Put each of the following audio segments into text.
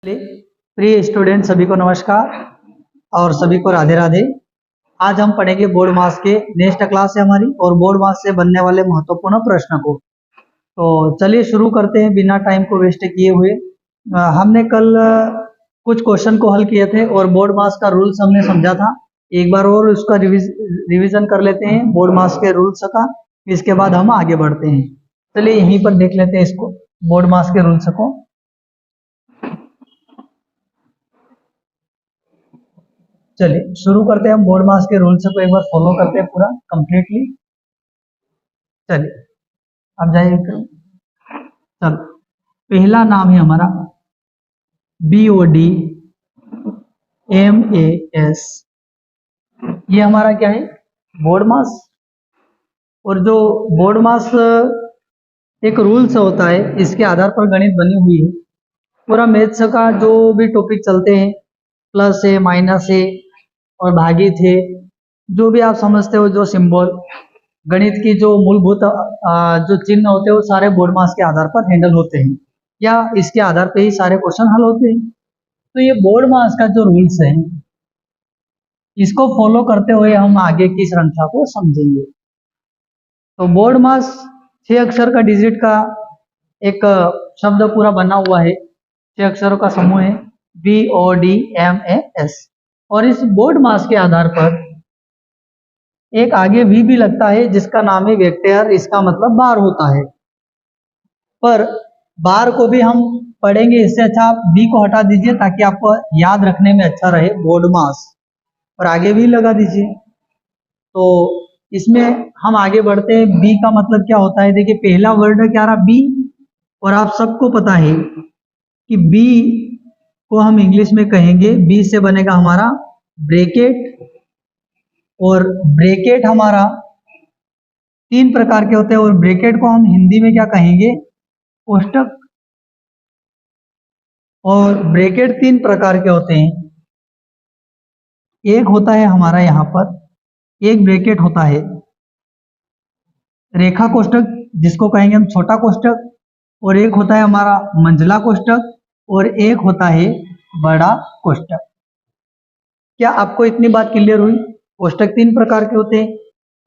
प्रिय स्टूडेंट सभी को नमस्कार और सभी को राधे राधे। आज हम पढ़ेंगे बोर्ड मास के नेक्स्ट क्लास है हमारी और बोर्ड मास से बनने वाले महत्वपूर्ण प्रश्न को। तो चलिए शुरू करते हैं बिना टाइम को वेस्ट किए हुए। हमने कल कुछ क्वेश्चन को हल किए थे और बोर्ड मास का रूल्स हमने समझा था। एक बार और उसका रिवीजन कर लेते हैं बोर्ड मास के रूल्स का, इसके बाद हम आगे बढ़ते हैं। चलिए यहीं पर देख लेते हैं इसको, बोर्ड मास के रूल्स को। चलिए शुरू करते हैं हम बोर्ड मास के रूल्स को एक बार फॉलो करते हैं पूरा कंप्लीटली। चलिए अब जाइए। चलो पहला नाम है हमारा BODMAS। ये हमारा क्या है, बोर्ड मास। और जो बोर्ड मास एक रूल्स होता है, इसके आधार पर गणित बनी हुई है। पूरा मैथ्स का जो भी टॉपिक चलते हैं, प्लस है माइनस है और भागित है, जो भी आप समझते हो, जो सिंबल गणित की जो मूलभूत जो चिन्ह होते हैं, वो सारे बोर्ड मास के आधार पर हैंडल होते हैं या इसके आधार पे ही सारे क्वेश्चन हल होते हैं। तो ये बोर्ड मास का जो रूल्स है, इसको फॉलो करते हुए हम आगे की श्रृंखला को समझेंगे। तो बोर्ड मास 6 अक्षर का डिजिट का एक शब्द पूरा बना हुआ है, 6 अक्षरों का समूह है BODMAS। और इस बोर्ड मास के आधार पर एक आगे भी लगता है जिसका नाम है वेक्टर। इसका मतलब बार होता है, पर बार को भी हम पढ़ेंगे। इससे अच्छा आप बी को हटा दीजिए ताकि आपको याद रखने में अच्छा रहे, बोर्ड मास, और आगे भी लगा दीजिए। तो इसमें हम आगे बढ़ते हैं। बी का मतलब क्या होता है, देखिए पहला वर्ड क्या रहा, बी। और आप सबको पता है कि बी को हम इंग्लिश में कहेंगे, बी से बनेगा हमारा ब्रैकेट। और ब्रैकेट हमारा 3 प्रकार के होते हैं, और ब्रैकेट को हम हिंदी में क्या कहेंगे, कोष्टक। और ब्रैकेट 3 प्रकार के होते हैं। एक होता है हमारा यहाँ पर, एक ब्रैकेट होता है रेखा कोष्टक, जिसको कहेंगे हम छोटा कोष्टक। और एक होता है हमारा मंझला कोष्टक, और एक होता है बड़ा कोष्टक। क्या आपको इतनी बात क्लियर हुई? कोष्टक 3 प्रकार के होते हैं,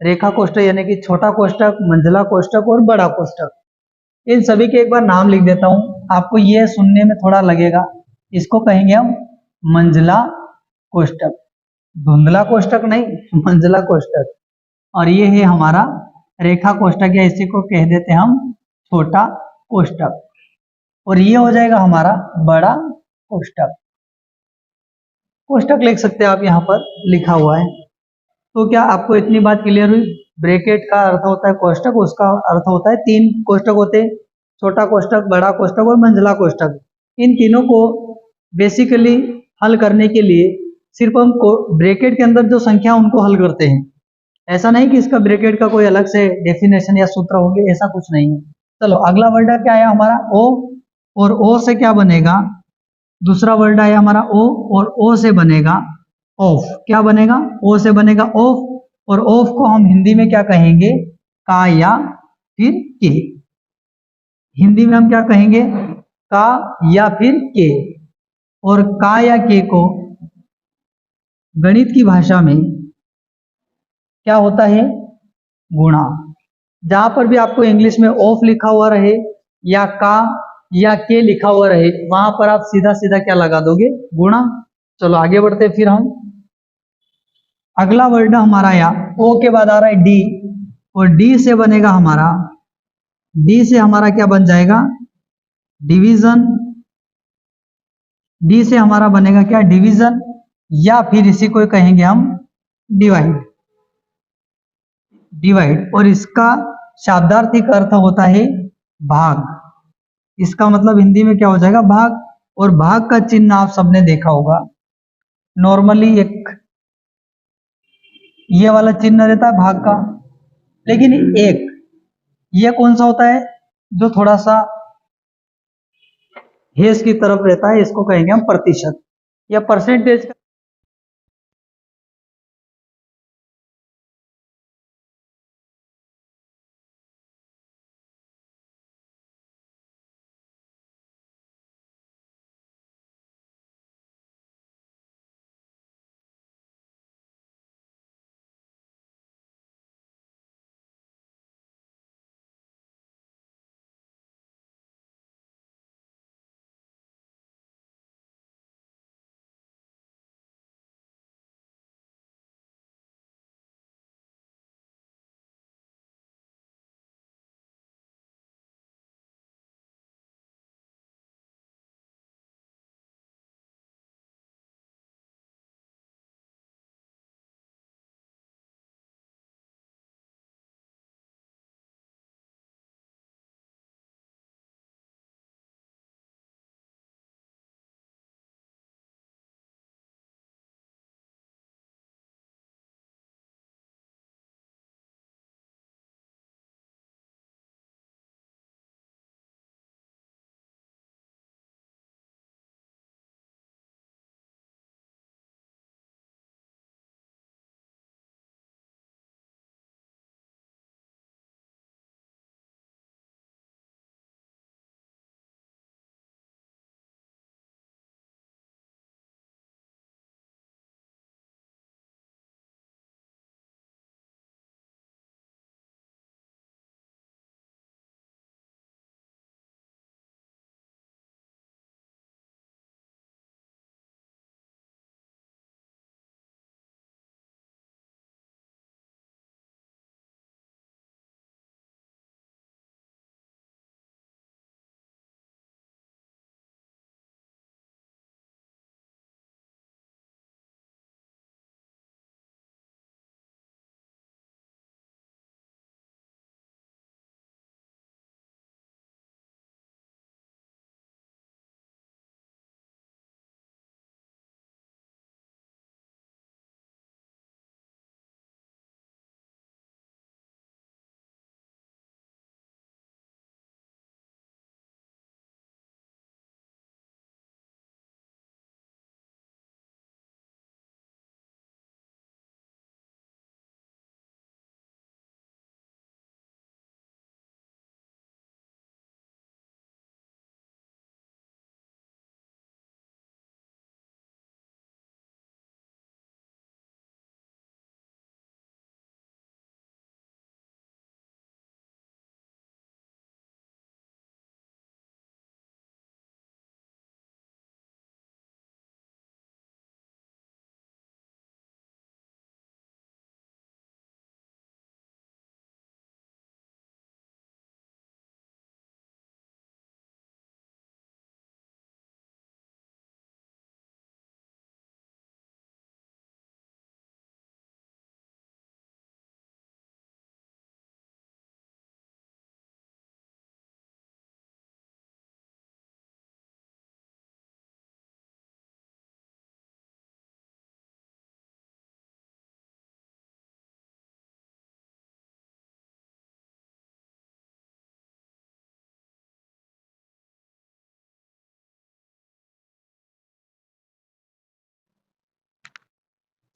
रेखा कोष्टक यानी कि छोटा कोष्टक, मंझला कोष्टक और बड़ा कोष्टक। इन सभी के एक बार नाम लिख देता हूं, आपको यह सुनने में थोड़ा लगेगा। इसको कहेंगे हम मंझला कोष्टक, धुंधला कोष्टक नहीं, मंझला कोष्टक। और ये है हमारा रेखा कोष्टक, या इसी को कह देते हैं हम छोटा कोष्टक। और ये हो जाएगा हमारा बड़ा कोष्टक। कोष्टक लिख सकते हैं आप, यहाँ पर लिखा हुआ है। तो क्या आपको इतनी बात क्लियर हुई? ब्रैकेट का अर्थ होता है कोष्टक, उसका अर्थ होता है 3 कोष्टक होते हैं, छोटा कोष्टक, बड़ा कोष्टक और मंझला कोष्टक। इन तीनों को बेसिकली हल करने के लिए सिर्फ हम ब्रैकेट के अंदर जो संख्या उनको हल करते हैं। ऐसा नहीं कि इसका ब्रैकेट का कोई अलग से डेफिनेशन या सूत्र होंगे, ऐसा कुछ नहीं है। चलो अगला वर्ड क्या आया हमारा, ओ। और ओ से क्या बनेगा, दूसरा वर्ड आया हमारा ओ, और ओ से बनेगा ऑफ। क्या बनेगा, ओ से बनेगा ऑफ। और ऑफ को हम हिंदी में क्या कहेंगे, का या फिर के। हिंदी में हम क्या कहेंगे, का या फिर के। और का या के को गणित की भाषा में क्या होता है, गुणा। जहां पर भी आपको इंग्लिश में ऑफ लिखा हुआ रहे या का या के लिखा हुआ रहे, वहां पर आप सीधा सीधा क्या लगा दोगे, गुणा। चलो आगे बढ़ते फिर हम। अगला वर्ड हमारा यहाँ ओ के बाद आ रहा है डी, और डी से बनेगा हमारा, डी से हमारा क्या बन जाएगा, डिवीजन। डी से हमारा बनेगा क्या, डिवीजन, या फिर इसी को कहेंगे हम डिवाइड। डिवाइड, और इसका शाब्दार्थिक अर्थ होता है भाग। इसका मतलब हिंदी में क्या हो जाएगा, भाग। और भाग का चिन्ह आप सबने देखा होगा, नॉर्मली एक ये वाला चिन्ह रहता है भाग का। लेकिन एक ये कौन सा होता है, जो थोड़ा सा हेस की तरफ रहता है, इसको कहेंगे हम प्रतिशत या परसेंटेज।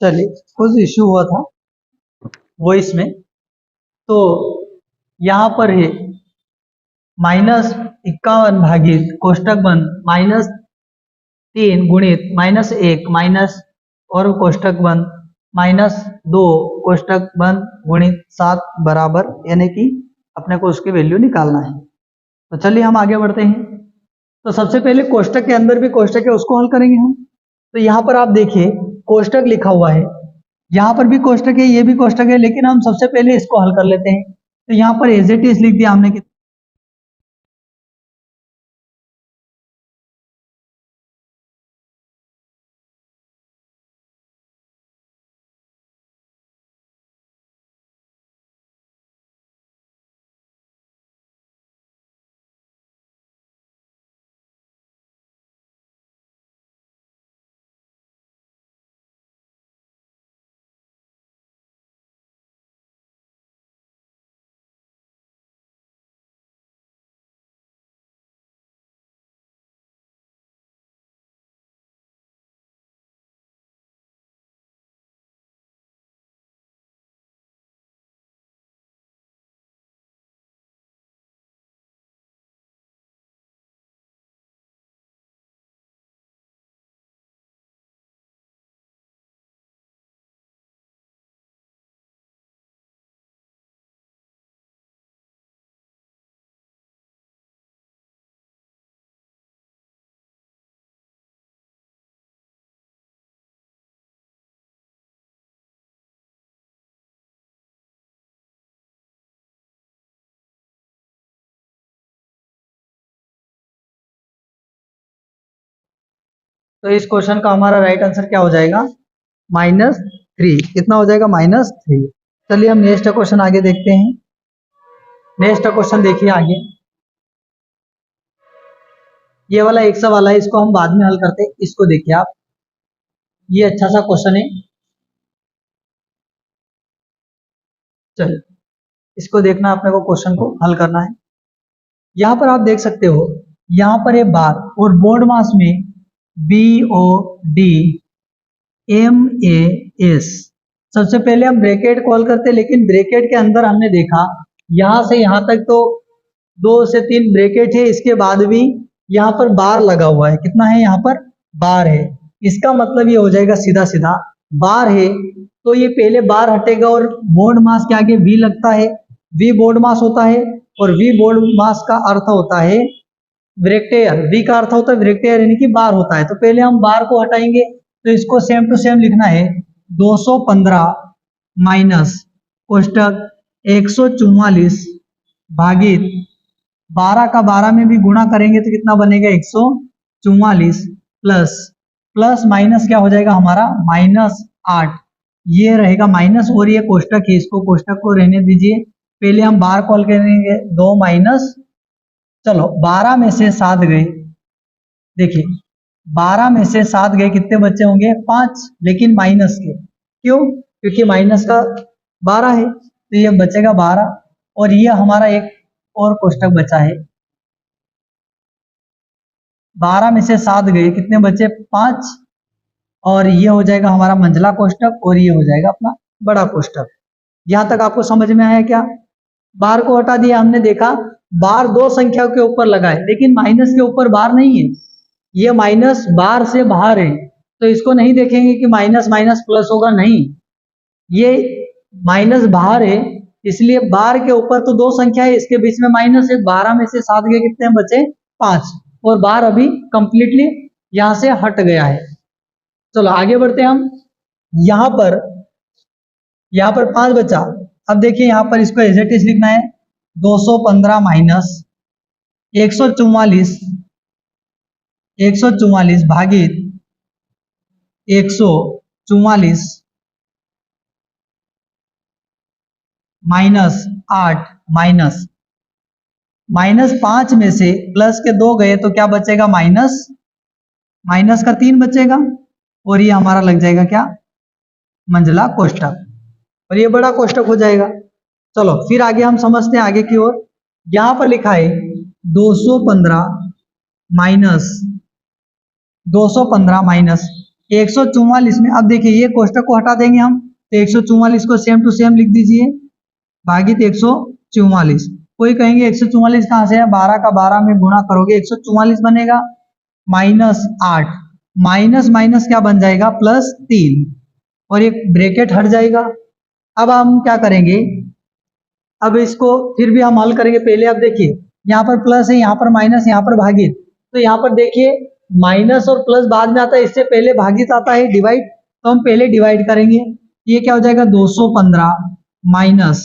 चलिए, कुछ इश्यू हुआ था वॉइस में, तो यहाँ पर है -51 भागित कोष्टक बंद -3 गुणित -1 माइनस और कोष्टक बंद -2 कोष्टक बंद गुणित 7 बराबर, यानी कि अपने को उसकी वैल्यू निकालना है। तो चलिए हम आगे बढ़ते हैं। तो सबसे पहले कोष्टक के अंदर भी कोष्टक है उसको हल करेंगे हम। तो यहाँ पर आप देखिए कोष्टक लिखा हुआ है, यहाँ पर भी कोष्टक है, ये भी कोष्टक है, लेकिन हम सबसे पहले इसको हल कर लेते हैं। तो यहाँ पर एज इट इज लिख दिया हमने कि तो इस क्वेश्चन का हमारा राइट आंसर क्या हो जाएगा? -3। कितना हो जाएगा? -3। चलिए हम नेक्स्ट क्वेश्चन आगे देखते हैं। नेक्स्ट क्वेश्चन देखिए आगे, ये वाला 100 वाला है, इसको हम बाद में हल करते हैं। इसको देखिए आप, ये अच्छा सा क्वेश्चन है। चलिए इसको देखना, अपने को क्वेश्चन को हल करना है। यहाँ पर आप देख सकते हो, यहाँ पर है बार और बोर्ड मास में BODMAS। सबसे पहले हम ब्रैकेट कॉल करते हैं, लेकिन ब्रैकेट के अंदर हमने देखा यहाँ से यहाँ तक तो 2 से 3 ब्रैकेट है, इसके बाद भी यहाँ पर बार लगा हुआ है। कितना है? यहाँ पर बार है। इसका मतलब ये हो जाएगा सीधा सीधा, बार है तो ये पहले बार हटेगा और बोर्ड मास के आगे V लगता है, V बोर्ड मास होता है और V बोर्ड मास का अर्थ होता है विरेक्टेयर। V का अर्थ होता है विरेक्टेयर, यानी कि बार होता है। तो पहले हम बार को हटाएंगे, तो इसको सेम टू सेम लिखना है 215 माइनस कोष्टक 144 भागित 12 का 12 में भी गुणा करेंगे तो कितना बनेगा? 144 प्लस माइनस क्या हो जाएगा हमारा? -8। ये रहेगा माइनस और ये कोष्टक है, इसको कोष्टक को रहने दीजिए। पहले हम बार कॉल करेंगे 2 माइनस, चलो 12 में से 7 गए। देखिए 12 में से 7 गए, कितने बच्चे होंगे? 5, लेकिन माइनस के। क्यों? क्योंकि माइनस का 12 है, तो ये बचेगा 12 और ये हमारा एक और कोष्टक बचा है। 12 में से 7 गए, कितने बचे? 5, और ये हो जाएगा हमारा मंझला कोष्टक और ये हो जाएगा अपना बड़ा कोष्टक। यहां तक आपको समझ में आया क्या? बार को हटा दिया हमने, देखा बार 2 संख्याओं के ऊपर लगा है, लेकिन माइनस के ऊपर बार नहीं है। ये माइनस बार से बाहर है, तो इसको नहीं देखेंगे कि माइनस माइनस प्लस होगा, नहीं, ये माइनस बाहर है, इसलिए बार के ऊपर तो 2 संख्या है, इसके बीच में माइनस है। 12 में से 7 गए, कितने बचे? 5, और बार अभी कंप्लीटली यहां से हट गया है। चलो आगे बढ़ते हैं हम। यहाँ पर 5 बचा। अब देखिए यहाँ पर इसको एज इट इज लिखना है 215 माइनस 144 भागित 144 -8 -5 में से प्लस के 2 गए तो क्या बचेगा? माइनस का 3 बचेगा और ये हमारा लग जाएगा क्या? मंझला कोष्टक, और ये बड़ा कोष्टक हो जाएगा। चलो फिर आगे हम समझते हैं आगे की ओर। यहां पर लिखा है 215 माइनस 144 में अब देखिए ये कोष्टक को हटा देंगे हम, तो 144 को सेम टू सेम लिख दीजिए भागित 144। कोई कहेंगे 144 कहाँ से है, 12 का 12 में गुणा करोगे 144 बनेगा, -8 माइनस माइनस क्या बन जाएगा +3 और एक ब्रैकेट हट जाएगा। अब हम क्या करेंगे, अब इसको फिर भी हम हल करेंगे। पहले अब देखिए यहाँ पर प्लस है, यहाँ पर माइनस, यहाँ पर भागित, तो यहाँ पर देखिए माइनस और प्लस बाद में आता है, इससे पहले भागित आता है डिवाइड, तो हम पहले डिवाइड करेंगे। ये क्या हो जाएगा 215 माइनस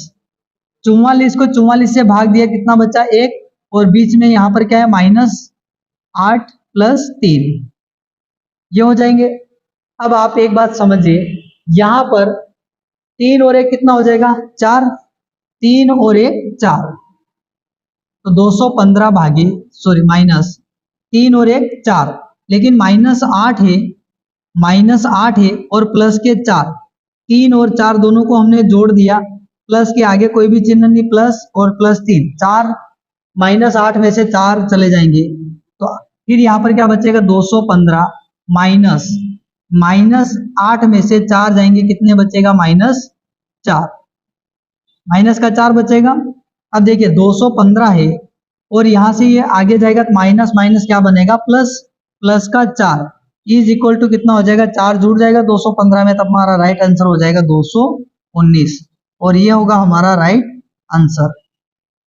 44 को 44 से भाग दिया, कितना बचा 1, और बीच में यहाँ पर क्या है -8 + 3, ये हो जाएंगे। अब आप एक बात समझिए, यहाँ पर 3 और 1 कितना हो जाएगा 4, 3 और 1 4, तो 215 भागे माइनस 3 और 1 4, लेकिन -8 है, -8 है और प्लस के 4, 3 और 4 दोनों को हमने जोड़ दिया, प्लस के आगे कोई भी चिन्ह नहीं, प्लस और +3 4, -8 में से 4 चले जाएंगे, तो फिर यहाँ पर क्या बचेगा 215 माइनस 8 में से 4 जाएंगे, कितने बचेगा -4, माइनस का 4 बचेगा। अब देखिए 215 है और यहां से ये आगे जाएगा तो माइनस माइनस क्या बनेगा प्लस, प्लस का 4 इज इक्वल टू कितना हो जाएगा 4 जुड़ जाएगा 215 में, तब हमारा राइट आंसर हो जाएगा 219 और ये होगा हमारा right answer.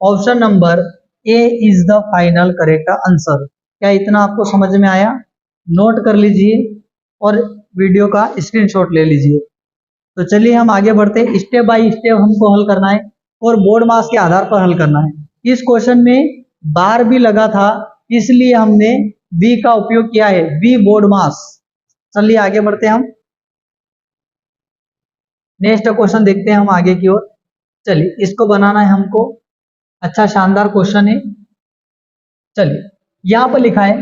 Option number A is the final correct answer. क्या इतना आपको समझ में आया? नोट कर लीजिए और वीडियो का स्क्रीनशॉट ले लीजिए। तो चलिए हम आगे बढ़ते हैं, स्टेप बाय स्टेप हमको हल करना है और बोर्ड मास के आधार पर हल करना है। इस क्वेश्चन में बार भी लगा था, इसलिए हमने V का उपयोग किया है, V बोर्ड मास। चलिए आगे बढ़ते हैं हम, नेक्स्ट क्वेश्चन देखते हैं हम आगे की ओर। चलिए इसको बनाना है हमको, अच्छा शानदार क्वेश्चन है। चलिए यहाँ पर लिखा है,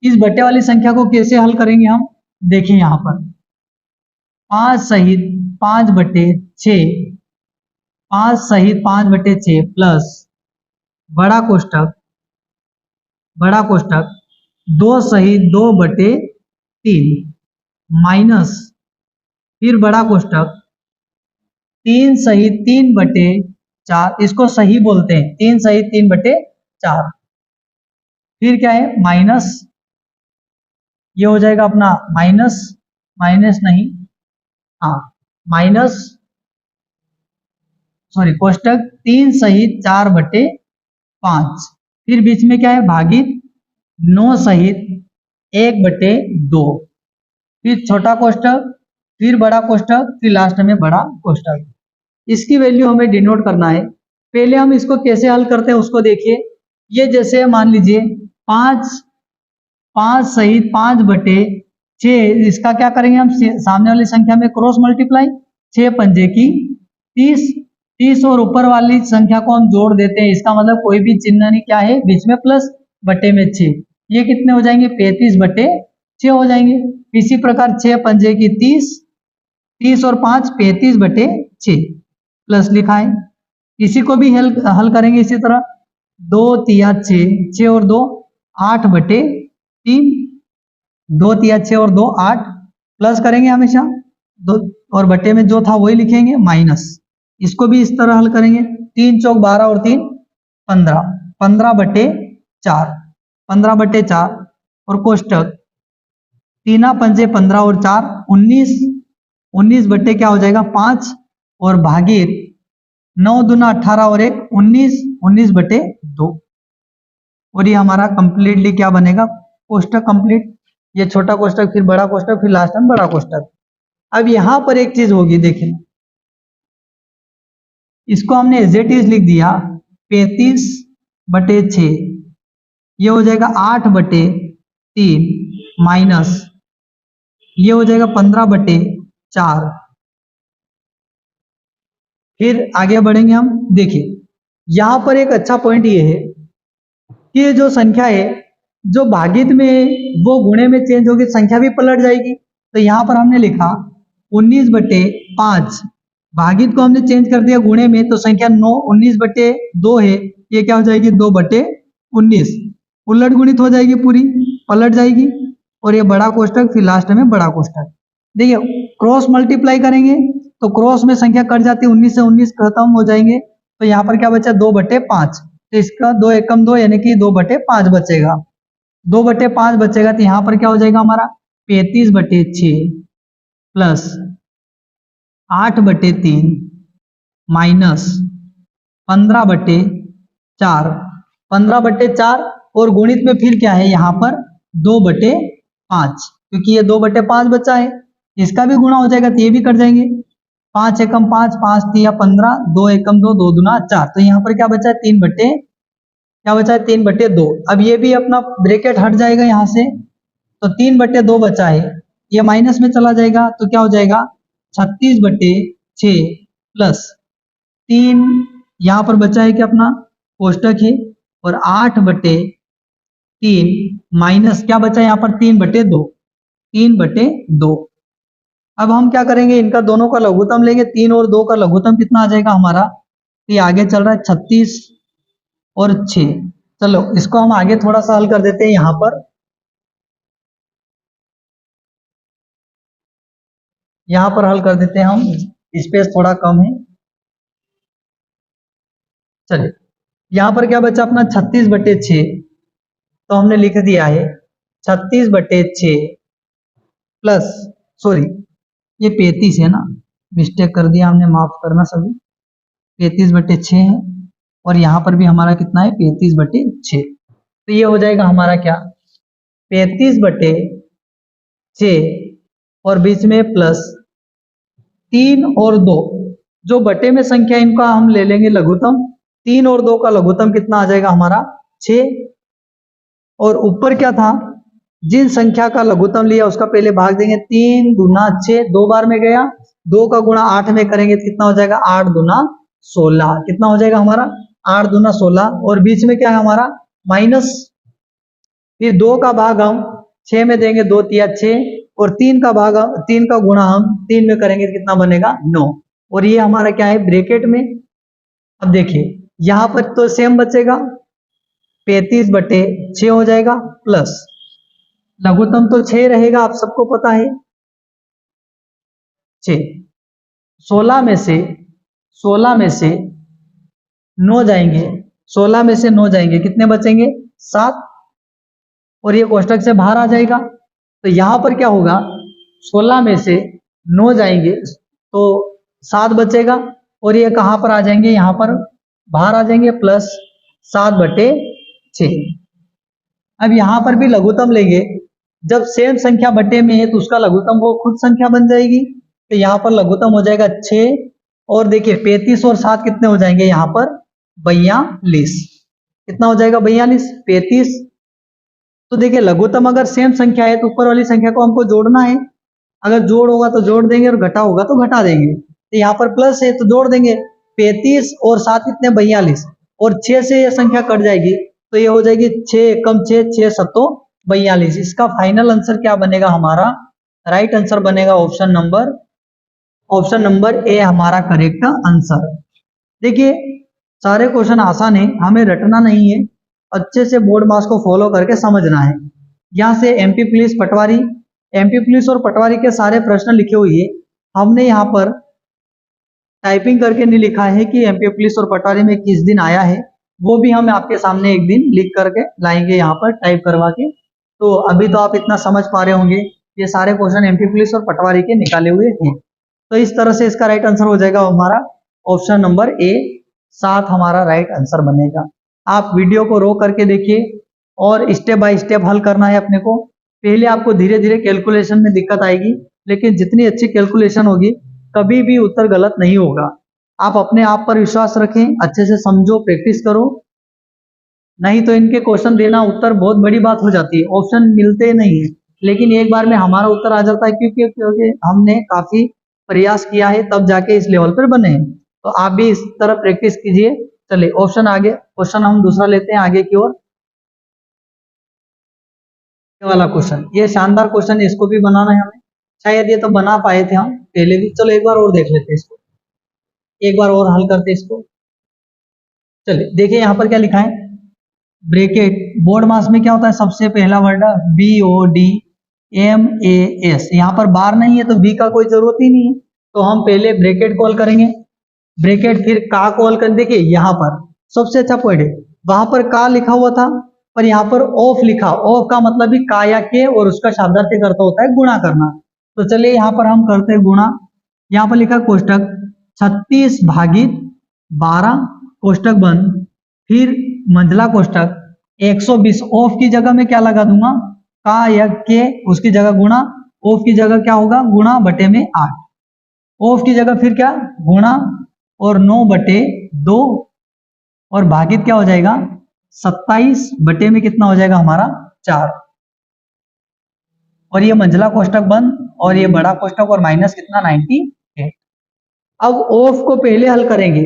इस बट्टे वाली संख्या को कैसे हल करेंगे हम, देखिए यहाँ पर 5 सहित 5/6, 5 सहित 5/6 प्लस बड़ा कोष्टक 2 सहित 2/3 माइनस फिर बड़ा कोष्टक 3 सहित 3/4, इसको सही बोलते हैं 3 सहित 3/4, फिर क्या है माइनस, ये हो जाएगा अपना माइनस माइनस नहीं, हाँ माइनस कोष्टक 3 सहित 4/5, फिर बीच में क्या है भागित 9 सहित 1/2, फिर छोटा कोष्टक, फिर बड़ा कोष्टक, फिर लास्ट में बड़ा कोष्टक। इसकी वैल्यू हमें डिनोट करना है। पहले हम इसको कैसे हल करते हैं उसको देखिए। ये जैसे मान लीजिए 5 सहित 5/6, इसका क्या करेंगे हम, सामने वाली संख्या में क्रॉस मल्टीप्लाई, 6 पंजे की 30 और ऊपर वाली संख्या को हम जोड़ देते हैं, इसका मतलब कोई भी चिन्ह नहीं, क्या है बीच में प्लस, बटे में 6, ये कितने हो जाएंगे 35/6 हो जाएंगे। इसी प्रकार 6 पंजे की 30 और 5 35/6 प्लस लिखा है। इसी को भी हल करेंगे इसी तरह, 2 तिया 6, 6 और 2 8/3, 2 तिया 6 और 2 8, प्लस करेंगे हमेशा, 2 और बटे में जो था वही लिखेंगे माइनस। इसको भी इस तरह हल करेंगे, 3 चौक 12 और 3 15, 15/4, 15/4 और कोष्टक 3 पंजे 15 और 4 19, 19 बटे क्या हो जाएगा 5 और भागित 9 दूना 18 और 1 19, 19/2, और ये हमारा कंप्लीटली क्या बनेगा कोष्टक कंप्लीट। ये छोटा कोष्टक, फिर बड़ा कोष्टक, फिर लास्ट में बड़ा कोष्टक। अब यहां पर एक चीज होगी, देखिए इसको हमने एज इट इज लिख दिया 35/6, ये हो जाएगा 8/3 माइनस, ये हो जाएगा 15/4। फिर आगे बढ़ेंगे हम, देखिए यहां पर एक अच्छा पॉइंट ये है कि ये जो संख्या है जो भागित में वो गुणे में चेंज होगी, संख्या भी पलट जाएगी। तो यहां पर हमने लिखा 19/5, भागित को हमने चेंज कर दिया गुणे में, तो संख्या 19/2 है, ये क्या हो जाएगी 2/19, उलट गुणित हो जाएगी, पूरी पलट जाएगी। और ये बड़ा कोष्टक, फिर लास्ट में बड़ा कोष्टक। देखिए क्रॉस मल्टीप्लाई करेंगे तो क्रॉस में संख्या कट जाती है, 19 से 19 खत्म हो जाएंगे, तो यहाँ पर क्या बचा 2/5, तो इसका 2 एकम 2 यानी कि 2/5 बचेगा। 2/5 बचेगा तो यहाँ पर क्या हो जाएगा हमारा 35/6 प्लस 8/3 माइनस 15/4, 15/4 और गुणित में फिर क्या है यहाँ पर 2/5, क्योंकि ये 2/5 बचा है, इसका भी गुणा हो जाएगा तो ये भी कट जाएंगे। 5 एकम 5, 5 तिया 15, 2 एकम 2, 2 दूना 4, तो यहाँ पर क्या बचा है 3/2। अब ये भी अपना ब्रैकेट हट जाएगा यहाँ से, तो 3/2 बचा है, ये माइनस में चला जाएगा तो क्या हो जाएगा 36/6 प्लस 3, यहाँ पर बचा है कि अपना कोष्टक है, और 8/3 माइनस क्या बचा है यहाँ पर 3/2, 3/2। अब हम क्या करेंगे, इनका दोनों का लघुत्तम लेंगे, 3 और 2 का लघुत्तम कितना आ जाएगा हमारा, ये आगे चल रहा है 36 और 6। चलो इसको हम आगे थोड़ा सा हल कर देते हैं, यहाँ पर हल कर देते हैं हम, स्पेस थोड़ा कम है। चलिए यहाँ पर क्या बचा अपना 36/6, तो हमने लिख दिया है 36/6 प्लस, सॉरी ये 35 है ना, मिस्टेक कर दिया हमने, माफ करना सभी, 35/6 है, और यहाँ पर भी हमारा कितना है 35/6, तो ये हो जाएगा हमारा क्या 35/6 और बीच में प्लस 3 और 2, जो बटे में संख्या इनका हम ले लेंगे लघुत्तम, 3 और 2 का लघुत्तम कितना आ जाएगा हमारा 6, और ऊपर क्या था, जिन संख्या का लघुत्तम लिया उसका पहले भाग देंगे, 3 दूना 6, 2 बार में गया, 2 का गुणा 8 में करेंगे तो कितना हो जाएगा 8 दूना 16, कितना हो जाएगा हमारा 8 दूना 16, और बीच में क्या है हमारा माइनस, फिर 2 का भाग हम 6 में देंगे, 2 तिया 6, और 3 का भाग 3 का गुणा हम 3 में करेंगे तो कितना बनेगा 9, और ये हमारा क्या है ब्रैकेट में। अब देखिए यहाँ पर तो सेम बचेगा, 35/6 हो जाएगा, प्लस लघुत्तम तो 6 रहेगा, आप सबको पता है 6, 16 में से 9 जाएंगे, 16 में से 9 जाएंगे, कितने बचेंगे 7, और ये कोष्टक से बाहर आ जाएगा, तो यहाँ पर क्या होगा 16 में से 9 जाएंगे तो 7 बचेगा, और ये कहाँ पर आ जाएंगे, यहाँ पर बाहर आ जाएंगे, प्लस 7/6। अब यहाँ पर भी लघुत्तम लेंगे, जब सेम संख्या बटे में है तो उसका लघुत्तम वो खुद संख्या बन जाएगी, तो यहाँ पर लघुत्तम हो जाएगा 6, और देखिए 35 और 7 कितने हो जाएंगे यहाँ पर 42, कितना हो जाएगा 42, 35, तो देखिए लघुत्तम अगर सेम संख्या है तो ऊपर वाली संख्या को हमको जोड़ना है, अगर जोड़ होगा तो जोड़ देंगे और घटा होगा तो घटा देंगे, तो यहाँ पर प्लस है तो जोड़ देंगे, 35 और 7 कितने 42, और 6 से ये संख्या कट जाएगी तो ये हो जाएगी 6 एकम 6, 6 सत्तो 42। इसका फाइनल आंसर क्या बनेगा हमारा, राइट आंसर बनेगा ऑप्शन नंबर ए हमारा करेक्ट आंसर। देखिए सारे क्वेश्चन आसान है, हमें रटना नहीं है, अच्छे से बोर्ड मास को फॉलो करके समझना है। यहाँ से एमपी पुलिस और पटवारी के सारे प्रश्न लिखे हुए हैं, हमने यहाँ पर टाइपिंग करके नहीं लिखा है कि एमपी पुलिस और पटवारी में किस दिन आया है, वो भी हम आपके सामने एक दिन लिख करके लाएंगे यहाँ पर टाइप करवा के। तो अभी तो आप इतना समझ पा रहे होंगे, ये सारे क्वेश्चन एमपी पुलिस और पटवारी के निकाले हुए हैं, तो इस तरह से इसका राइट आंसर हो जाएगा हमारा ऑप्शन नंबर ए 7 हमारा राइट आंसर बनेगा। आप वीडियो को रोक करके देखिए और स्टेप बाय स्टेप हल करना है अपने को। पहले आपको धीरे धीरे कैलकुलेशन में दिक्कत आएगी, लेकिन जितनी अच्छी कैलकुलेशन होगी कभी भी उत्तर गलत नहीं होगा। आप अपने आप पर विश्वास रखें, अच्छे से समझो, प्रैक्टिस करो, नहीं तो इनके क्वेश्चन देना उत्तर बहुत बड़ी बात हो जाती है, ऑप्शन मिलते नहीं है, लेकिन एक बार में हमारा उत्तर आ जाता है, क्योंकि हमने काफी प्रयास किया है तब जाके इस लेवल पर बने हैं। तो आप भी इस तरह प्रैक्टिस कीजिए। चलिए ऑप्शन आगे, क्वेश्चन हम दूसरा लेते हैं आगे की ओर। ये वाला क्वेश्चन, ये शानदार क्वेश्चन है, इसको भी बनाना है हमें, शायद ये तो बना पाए थे हम पहले भी। चलो एक बार और देख लेते हैं इसको, एक बार और हल करते इसको। चलिए देखिए यहाँ पर क्या लिखा है, ब्रैकेट बोर्ड मास में क्या होता है, सबसे पहला word BOD M A S, यहाँ पर बार नहीं है तो बी का कोई जरूरत ही नहीं है, तो हम पहले ब्रैकेट कॉल करेंगे, ब्रैकेट फिर का कॉल कर, देखिए यहाँ पर सबसे अच्छा पॉइंट है, वहां पर का लिखा हुआ था पर यहाँ पर ऑफ लिखा, ऑफ का मतलब भी का या के और उसका शाब्दार्थी अर्थ होता है गुणा करना। तो चलिए यहाँ पर हम करते हैं गुणा, यहाँ पर लिखा कोष्टक 36 भागित 12 कोष्टक बंद, फिर मंझला कोष्टक 120, ऑफ की जगह में क्या लगा दूंगा का या के, उसकी जगह गुणा, ऑफ की जगह क्या होगा गुणा बटे में 8, ऑफ की जगह फिर क्या गुणा और 9 बटे 2 और भागित क्या हो जाएगा 27 बटे में कितना हो जाएगा हमारा 4, और ये मंझला कोष्टक बंद और ये बड़ा कोष्टक और माइनस कितना 98। अब ऑफ को पहले हल करेंगे,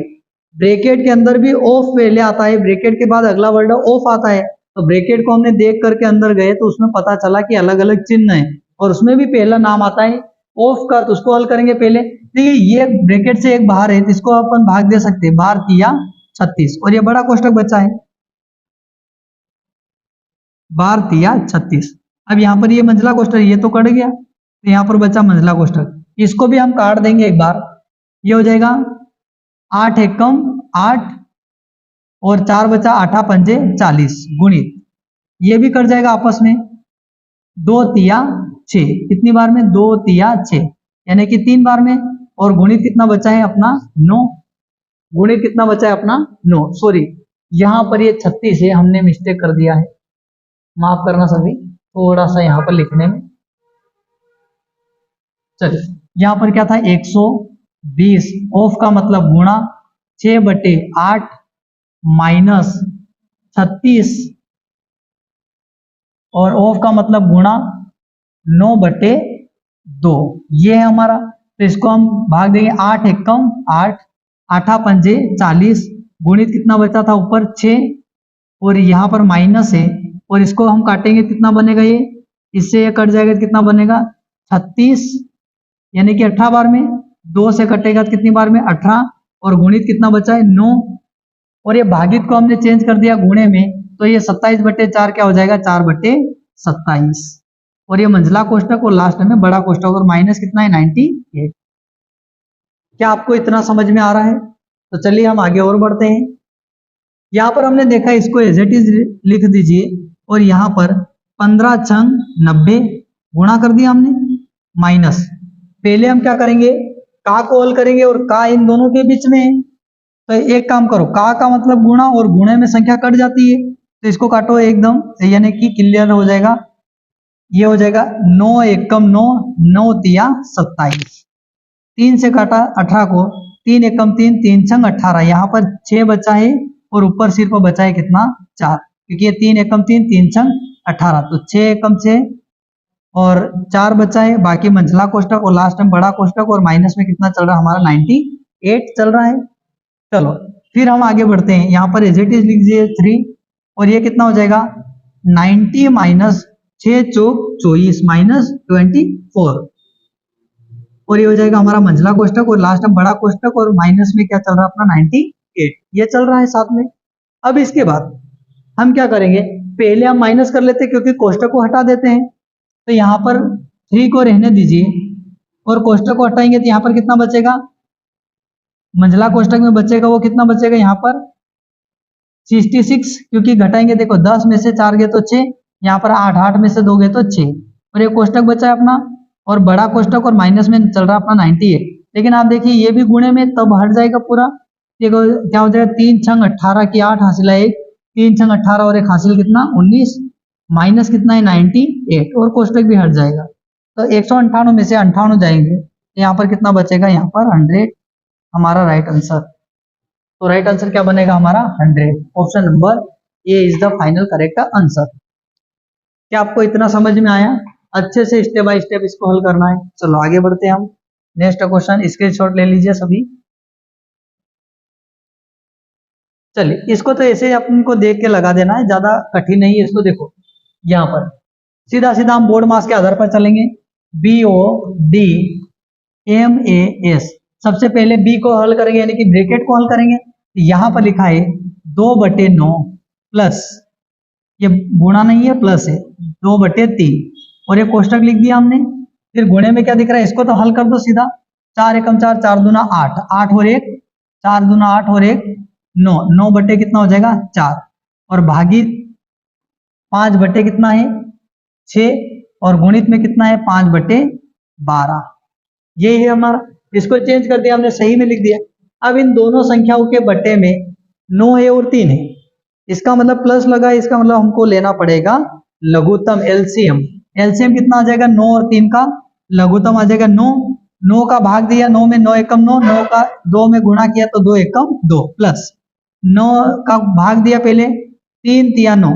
ब्रैकेट के अंदर भी ऑफ पहले आता है, ब्रैकेट के बाद अगला वर्ड ऑफ आता है, तो ब्रैकेट को हमने देख करके अंदर गए तो उसमें पता चला कि अलग अलग चिन्ह है और उसमें भी पहला नाम आता है ऑफ का, तो उसको हल करेंगे पहले। देखिए ये ब्रैकेट से एक बाहर है तो इसको अपन भाग दे सकते हैं, बाहर किया 36 और ये बड़ा कोष्टक बचा है, बार दिया 36। अब यहाँ पर ये मंझला कोष्टक ये तो कट गया, तो यहाँ पर बचा मंझला कोष्टक, इसको भी हम काट देंगे एक बार, ये हो जाएगा 8 एकम 8 और 4 बचा 8 पंजे 40 गुणित, ये भी कट जाएगा आपस में, 2 तिया 6, कितनी बार में 2 तिया 6 यानी कि 3 बार में, और गुणित कितना बचा है अपना 9, गुणित कितना बचा है अपना 9, सॉरी यहाँ पर ये 36 है, हमने मिस्टेक कर दिया है, माफ करना सभी, थोड़ा सा यहाँ पर लिखने में। चलिए यहाँ पर क्या था 120, ऑफ का मतलब गुणा 6 बटे 8 माइनस 36 और ऑफ का मतलब गुणा 9 बटे 2, ये है हमारा, तो इसको हम भाग देंगे 8 एकम 8 8 पंजे 40 गुणित कितना बचा था ऊपर 6 और यहाँ पर माइनस है और इसको हम काटेंगे कितना बनेगा, ये इससे ये कट जाएगा कितना बनेगा 36 यानी कि 18 बार में, 2 से कटेगा कितनी बार में 18 और गुणित कितना बचा है 9 और ये भागित को हमने चेंज कर दिया गुणे में, तो ये 27 बटे 4 क्या हो जाएगा 4 बटे 27 और ये मंझला कोष्टक और लास्ट में बड़ा कोष्टक और माइनस कितना है 98। क्या आपको इतना समझ में आ रहा है? तो चलिए हम आगे और बढ़ते हैं। यहाँ पर हमने देखा इसको एज इट इज लिख दीजिए और यहाँ पर 15 छंग 90 गुणा कर दिया हमने, माइनस पहले हम क्या करेंगे का को हल करेंगे और का इन दोनों के बीच में है, तो एक काम करो का मतलब गुणा और गुणे में संख्या कट जाती है तो इसको काटो एकदम, यानी कि क्लियर हो जाएगा, ये हो जाएगा 9 एकम 9 9 तिया 27, 3 से काटा 18 को, 3 एकम 3 3 छंग 18, यहाँ पर 6 बचा है और ऊपर सिर्फ बचा है कितना 4, क्योंकि ये 3 एकम 3 3 छंग 18, तो 6 एकम 6 और 4 बचा है, बाकी मंझला कोष्टक और लास्ट में बड़ा कोष्टक और माइनस में कितना चल रहा है हमारा 98 चल रहा है। चलो फिर हम आगे बढ़ते हैं, यहाँ पर एज इट इज लिख दीजिए 3 और ये कितना हो जाएगा 90 माइनस 6 चौक 24 माइनस 24 और ये हो जाएगा हमारा मंझला कोष्टक और लास्ट में बड़ा कोष्टक और माइनस में क्या चल रहा है अपना 98, ये चल रहा है साथ में। अब इसके बाद हम क्या करेंगे, पहले हम माइनस कर लेते हैं क्योंकि कोष्टक को हटा देते हैं, तो यहाँ पर 3 को रहने दीजिए और कोष्टक को हटाएंगे तो यहाँ पर कितना बचेगा, मंझला कोष्टक में बचेगा वो कितना बचेगा यहाँ पर 66, क्योंकि घटाएंगे देखो 10 में से 4 गए तो 6, यहाँ पर 8 8 में से 2 गए तो 6 और ये कोष्टक बचा है अपना और बड़ा कोष्टक और माइनस में चल रहा है अपना 98, लेकिन आप देखिए ये भी गुणे में तब हट जाएगा पूरा, देखो क्या हो जाएगा 3 छंग 18 की 8 हासिल है 1, 3 छंग 18 और एक हासिल कितना 19 माइनस कितना है 98 और कोष्टक भी हट जाएगा, तो 198 में से 58 जाएंगे तो यहाँ पर कितना बचेगा यहाँ पर 100, हमारा राइट आंसर। तो राइट आंसर क्या बनेगा हमारा 100, option number A is the final correct answer. क्या आपको इतना समझ में आया? अच्छे से स्टेप बाय स्टेप इसको हल करना है। चलो आगे बढ़ते हैं हम, नेक्स्ट क्वेश्चन स्क्रीनशॉट ले लीजिए सभी। चलिए इसको तो ऐसे अपन को देख के लगा देना है, ज्यादा कठिन नहीं है इसको। देखो यहाँ पर सीधा सीधा हम बोर्ड मास के आधार पर चलेंगे, BOD MAS, सबसे पहले बी को हल करेंगे यानी कि ब्रैकेट को हल करेंगे, यहाँ पर लिखा है 2/9 प्लस, ये गुणा नहीं है प्लस है 2/3 और ये कोष्टक लिख दिया हमने। फिर गुणे में क्या दिख रहा है, इसको तो हल कर दो सीधा। 4 एकम 4, 4 दूना 8, 8 और 1, 4 दूना 8 और 1 9, 9 बटे कितना हो जाएगा 4, और भागित 5 बटे कितना है 6, और गुणित में कितना है 5 बटे 12। ये है हमारा, इसको चेंज कर दिया हमने, सही में लिख दिया। अब इन दोनों संख्याओं के बटे में 9 है और 3 है, इसका मतलब प्लस लगा, इसका मतलब हमको लेना पड़ेगा लघुत्तम एलसीएम। एलसीएम कितना आ जाएगा 9 और 3 का, लघुत्तम आ जाएगा 9, 9 का भाग दिया 9 में, 9 एकम 9, 9 का 2 में गुणा किया तो 2 एकम 2, प्लस 9 का भाग दिया पहले 3 तिया 9,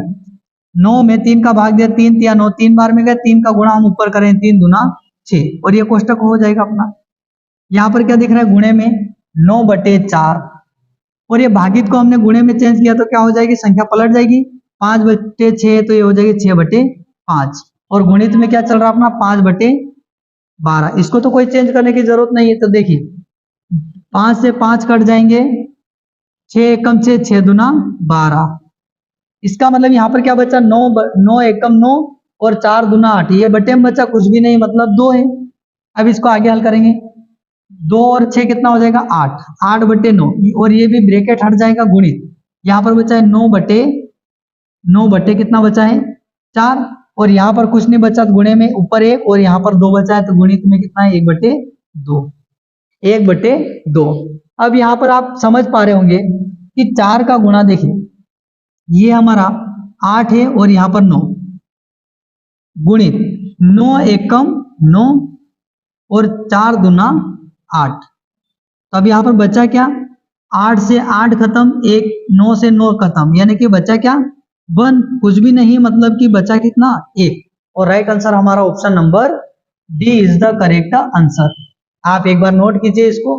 9 में 3 का भाग दिया 3 तिया 9, 3 बार में गए, 3 का गुणा हम ऊपर करें 3 दूना 6, और ये कोष्टक हो जाएगा अपना। यहाँ पर क्या दिख रहा है गुणे में 9 बटे 4, और ये भागित को हमने गुणे में चेंज किया तो क्या हो जाएगी, संख्या पलट जाएगी, 5 बटे 6 तो ये हो जाएगी 6 बटे 5, और गुणित में क्या चल रहा है अपना 5 बटे 12। इसको तो कोई चेंज करने की जरूरत नहीं है, तो देखिए 5 से 5 कट जाएंगे, 6 एकम 6, 6 दूना 12। इसका मतलब यहाँ पर क्या बचा 9, 9 एकम 9 और 4 दूना 8, ये बटे में बचा कुछ भी नहीं, मतलब 2 है। अब इसको आगे हल करेंगे, 2 और 6 कितना हो जाएगा 8, 8 बटे 9, और ये भी ब्रैकेट हट जाएगा गुणित। यहाँ पर बचा है 9 बटे कितना बचा है 4, और यहाँ पर कुछ नहीं बचा तो गुणे में ऊपर 1, और यहाँ पर 2 बचा है तो गुणित में कितना है 1 बटे 2, 1 बटे 2। अब यहाँ पर आप समझ पा रहे होंगे कि 4 का गुणा देखिए, ये हमारा 8 है और यहाँ पर 9, गुणित 9 एकम 9 और 4 दूना 8। तो अब यहाँ पर बचा क्या, 8 से 8 खत्म, 1 9 से 9 खत्म, यानी कि बचा क्या 1, कुछ भी नहीं, मतलब कि बचा कितना 1, और राइट आंसर हमारा option number D is the correct answer. आप एक बार नोट कीजिए इसको,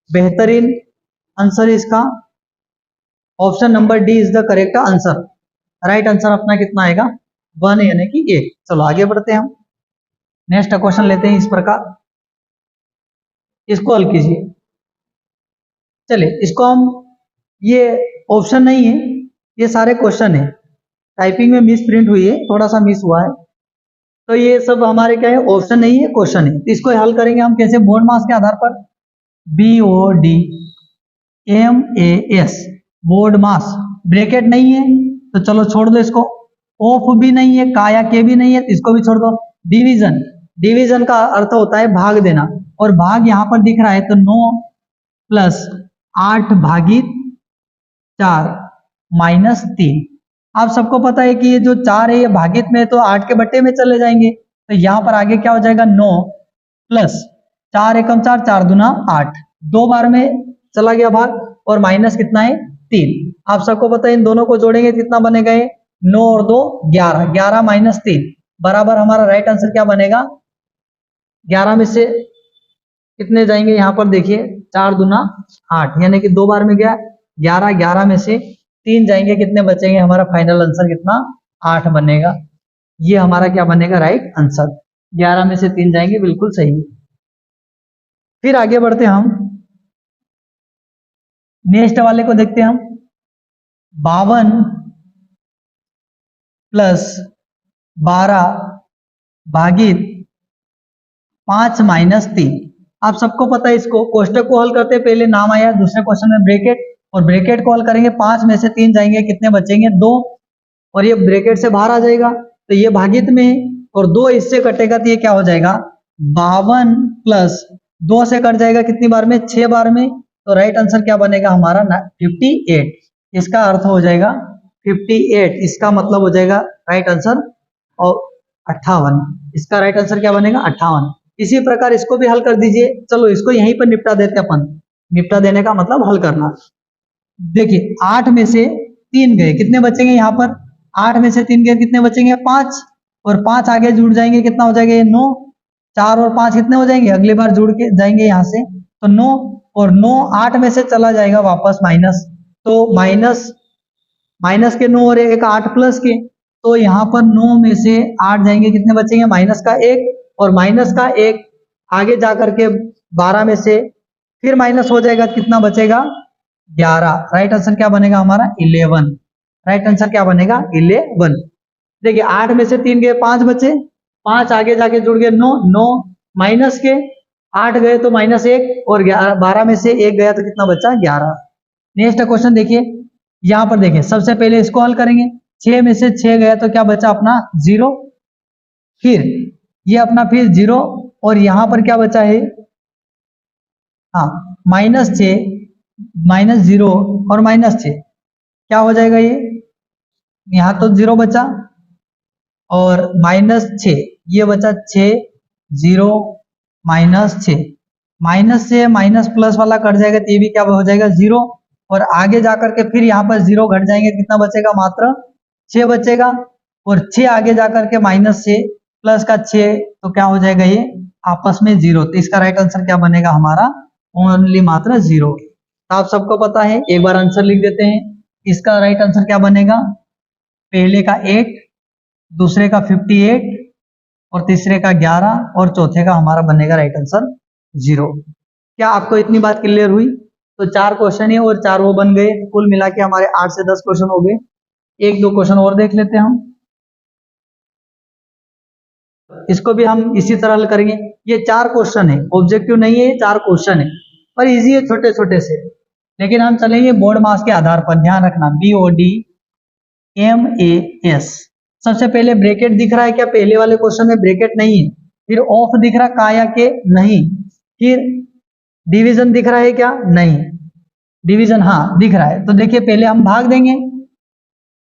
बेहतरीन आंसर इसका, option number D is the correct answer. Right answer अपना कितना आएगा 1, यानी कि 1। चलो आगे बढ़ते हैं, हम नेक्स्ट क्वेश्चन लेते हैं इस प्रकार, इसको हल कीजिए। चलिए इसको हम, ये ऑप्शन नहीं है, ये सारे क्वेश्चन है, टाइपिंग में मिस प्रिंट हुई है, थोड़ा सा मिस हुआ है, तो ये सब हमारे क्या है ऑप्शन नहीं है, क्वेश्चन है। तो इसको हल करेंगे हम कैसे, बोर्ड मास के आधार पर, BODMAS, बोर्ड मास, ब्रैकेट नहीं है तो चलो छोड़ दो इसको, ऑफ भी नहीं है, का या के भी नहीं है, इसको भी छोड़ दो। डिवीजन, डिवीजन का अर्थ होता है भाग देना, और भाग यहाँ पर दिख रहा है तो 9 प्लस 8 भागित 4 माइनस 3। आप सबको पता है कि ये जो 4 है ये भागित में, तो 8 के बट्टे में चले जाएंगे, तो यहाँ पर आगे क्या हो जाएगा 9 प्लस 4 एकम 4, 4 दूना 8, 2 बार में चला गया भाग, और माइनस कितना है 3। आप सबको पता है इन दोनों को जोड़ेंगे कितना बनेगा, ये 9 और 2 11, 11 माइनस 3 बराबर हमारा राइट आंसर क्या बनेगा, 11 में से कितने जाएंगे यहाँ पर देखिए 4 दूना 8, यानी कि 2 बार में गया 11, 11 में से 3 जाएंगे, कितने बचेंगे, हमारा फाइनल आंसर कितना 8 बनेगा। ये हमारा क्या बनेगा राइट आंसर, 11 में से 3 जाएंगे, बिल्कुल सही। फिर आगे बढ़ते हम, नेक्स्ट वाले को देखते हैं हम, 52 प्लस 12 भागित 5 माइनस 3। आप सबको पता है इसको, कोष्टक को हल करते पहले नाम आया, दूसरे क्वेश्चन में ब्रैकेट, और ब्रैकेट को हल करेंगे 5 में से 3 जाएंगे, कितने बचेंगे 2, और ये ब्रैकेट से बाहर आ जाएगा तो ये भागित में है, और 2 इससे कटेगा तो ये क्या हो जाएगा 52 प्लस 2 से कट जाएगा कितनी बार में 6 बार में, तो राइट आंसर क्या बनेगा हमारा 58। इसका अर्थ हो जाएगा 58, इसका मतलब हो जाएगा राइट आंसर, और 58, इसका राइट आंसर क्या बनेगा 58। इसी प्रकार इसको भी हल कर दीजिए। चलो इसको यहीं पर निपटा देते अपन, निपटा देने का मतलब हल करना। देखिए 8 में से 3 गए, कितने बचेंगे यहाँ पर, 8 में से 3 गए, कितने बचेंगे 5, और 5 आगे जुड़ जाएंगे, कितना हो जाएगा 9, 4 और 5 कितने हो जाएंगे, अगली बार जुड़ के जाएंगे यहाँ से, तो 9, और 9 8 में से चला जाएगा वापस माइनस, तो माइनस के 9 और एक 8 प्लस के, तो यहाँ पर 9 में से 8 जाएंगे, कितने बचेंगे माइनस का 1, और माइनस का 1 आगे जा करके 12 में से फिर माइनस हो जाएगा, कितना बचेगा 11। राइट आंसर क्या बनेगा हमारा 11। राइट आंसर क्या बनेगा 11। देखिए 8 में से 3 गए, 5 बचे, 5 आगे जाके जुड़ गए 9, 9 माइनस के 8 गए तो -1 और 12 में से 1 गया तो कितना बचा 11। नेक्स्ट क्वेश्चन देखिए, यहां पर देखिए सबसे पहले इसको हल करेंगे। 6 में से 6 गया तो क्या बचा अपना 0, फिर ये अपना फिर 0 और यहां पर क्या बचा है, हाँ -6 -0 और -6 क्या हो जाएगा, ये यहां तो 0 बचा और -6 ये बचा 6 0 -6 माइनस से माइनस प्लस वाला कट जाएगा तो ये भी क्या हो जाएगा 0 और आगे जाकर के फिर यहाँ पर 0 घट जाएंगे, कितना बचेगा मात्र 6 बचेगा और 6 आगे जाकर के -6 प्लस का 6 तो क्या हो जाएगा ये आपस में 0। तो इसका राइट आंसर क्या बनेगा हमारा ओनली मात्र 0। तो आप सबको पता है, एक बार आंसर लिख देते हैं। इसका राइट आंसर क्या बनेगा, पहले का 8, दूसरे का 58 और तीसरे का 11 और चौथे का हमारा बनेगा राइट आंसर 0। क्या आपको इतनी बात क्लियर हुई? तो 4 क्वेश्चन है और 4 वो बन गए, कुल मिला के हमारे 8 से 10 क्वेश्चन हो गए। 1-2 क्वेश्चन और देख लेते हैं हम, इसको भी हम इसी तरह हल करेंगे। ये 4 क्वेश्चन है, ऑब्जेक्टिव नहीं है, ये 4 क्वेश्चन है पर इजी है छोटे छोटे से, लेकिन हम चलेंगे बोर्ड मास के आधार पर। ध्यान रखना BODMAS। सबसे पहले ब्रैकेट दिख रहा है क्या, पहले वाले क्वेश्चन में ब्रैकेट नहीं है। फिर ऑफ दिख रहा काया के नहीं, फिर डिवीजन दिख रहा है क्या, नहीं, डिवीजन हाँ दिख रहा है। तो देखिए पहले हम भाग देंगे,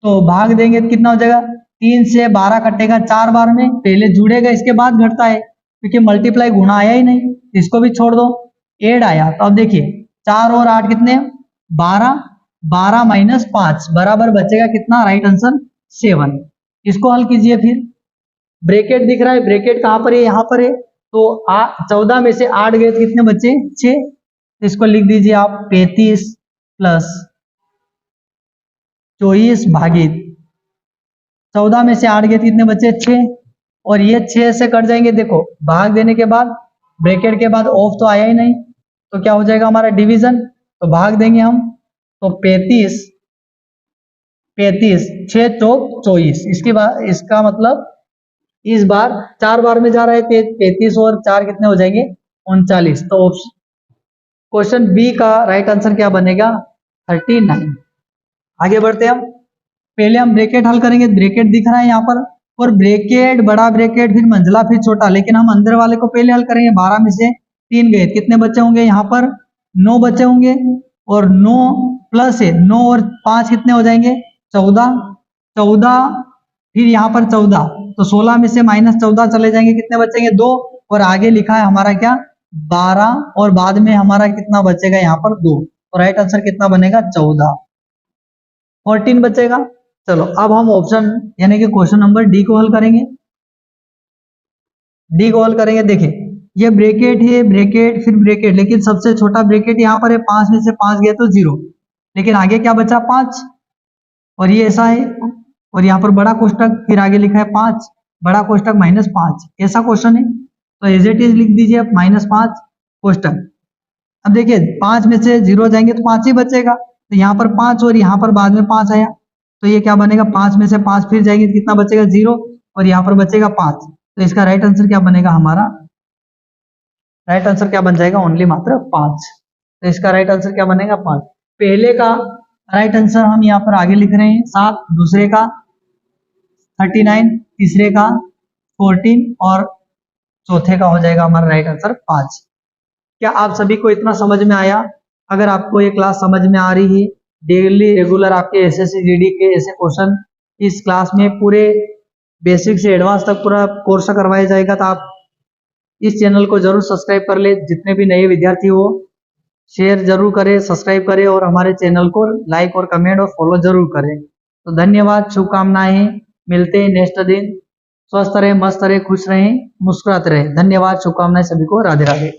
तो भाग देंगे तो कितना हो जाएगा, 3 से 12 कटेगा 4 बार में, पहले जुड़ेगा इसके बाद घटता है, क्योंकि मल्टीप्लाई गुणा आया ही नहीं, इसको भी छोड़ दो। एड आया तो अब देखिए 4 और 8 कितने 12, 12 - 5 बराबर बचेगा कितना, राइट आंसर 7। इसको हल कीजिए। फिर ब्रैकेट दिख रहा है, ब्रैकेट कहां पर है, यहाँ पर है, तो 14 में से 8 गए तो कितने बचे 6। इसको लिख दीजिए आप 35 + 24 भागित 14 में से 8 गए तो कितने बचे 6 और ये 6 से कट जाएंगे। देखो भाग देने के बाद ब्रैकेट के बाद ऑफ तो आया ही नहीं, तो क्या हो जाएगा हमारा डिवीजन, तो भाग देंगे हम, तो 35 6 चौक 24, इसके बाद इसका मतलब इस बार 4 बार में जा रहा है, 35 और 4 कितने हो जाएंगे 39। तो क्वेश्चन बी का राइट आंसर क्या बनेगा 39। आगे बढ़ते हैं हम, पहले हम ब्रैकेट हल करेंगे। ब्रैकेट दिख रहा है यहाँ पर, और ब्रैकेट बड़ा ब्रैकेट फिर मंझला फिर छोटा, लेकिन हम अंदर वाले को पहले हल करेंगे। 12 में से 3 गए, कितने बच्चे होंगे यहाँ पर 9 बच्चे होंगे, और 9 प्लस है 9 और 5 कितने हो जाएंगे 14, 14 फिर यहाँ पर 14, तो 16 में से -14 चले जाएंगे, कितने बचेंगे 2, और आगे लिखा है हमारा क्या 12 और बाद में हमारा कितना बचेगा यहाँ पर 2, तो राइट आंसर कितना बनेगा 14, 14 बचेगा। चलो अब हम ऑप्शन यानी कि क्वेश्चन नंबर डी को हल करेंगे। डी को हल करेंगे, देखिए ये ब्रैकेट है, ब्रैकेट फिर ब्रैकेट, लेकिन सबसे छोटा ब्रैकेट यहाँ पर है, 5 में से 5 गया तो 0, लेकिन आगे क्या बचा 5, और ये ऐसा है, और यहाँ पर बड़ा कोष्टक फिर आगे लिखा है 5 बड़ा कोष्टक -5, ऐसा क्वेश्चन है, तो एज इट इज लिख दीजिए -5 कोष्टक। अब देखिए 5 में से 0 जाएंगे तो 5 ही बचेगा, तो यहाँ पर 5 और यहाँ पर बाद में 5 आया, तो ये क्या बनेगा 5 में से 5 फिर जाएंगे तो कितना बचेगा 0 और यहाँ पर बचेगा 5, तो इसका राइट आंसर क्या बनेगा हमारा, राइट आंसर क्या बन जाएगा ओनली मात्र 5। तो इसका राइट आंसर क्या बनेगा 5। पहले का राइट आंसर हम यहाँ पर आगे लिख रहे हैं 7, दूसरे का 39, तीसरे का 14 और चौथे का हो जाएगा हमारा राइट आंसर 5। क्या आप सभी को इतना समझ में आया? अगर आपको ये क्लास समझ में आ रही है, डेली रेगुलर आपके एसएससी जीडी के ऐसे क्वेश्चन इस क्लास में पूरे बेसिक से एडवांस तक पूरा कोर्स करवाया जाएगा, तो आप इस चैनल को जरूर सब्सक्राइब कर ले। जितने भी नए विद्यार्थी हो शेयर जरूर करें, सब्सक्राइब करें और हमारे चैनल को लाइक और कमेंट और फॉलो जरूर करें। तो धन्यवाद, शुभकामनाएं, मिलते हैं नेक्स्ट दिन। स्वस्थ रहे, मस्त रहे, खुश रहें, मुस्कुराते रहे। धन्यवाद, शुभकामनाएं सभी को, राधे राधे।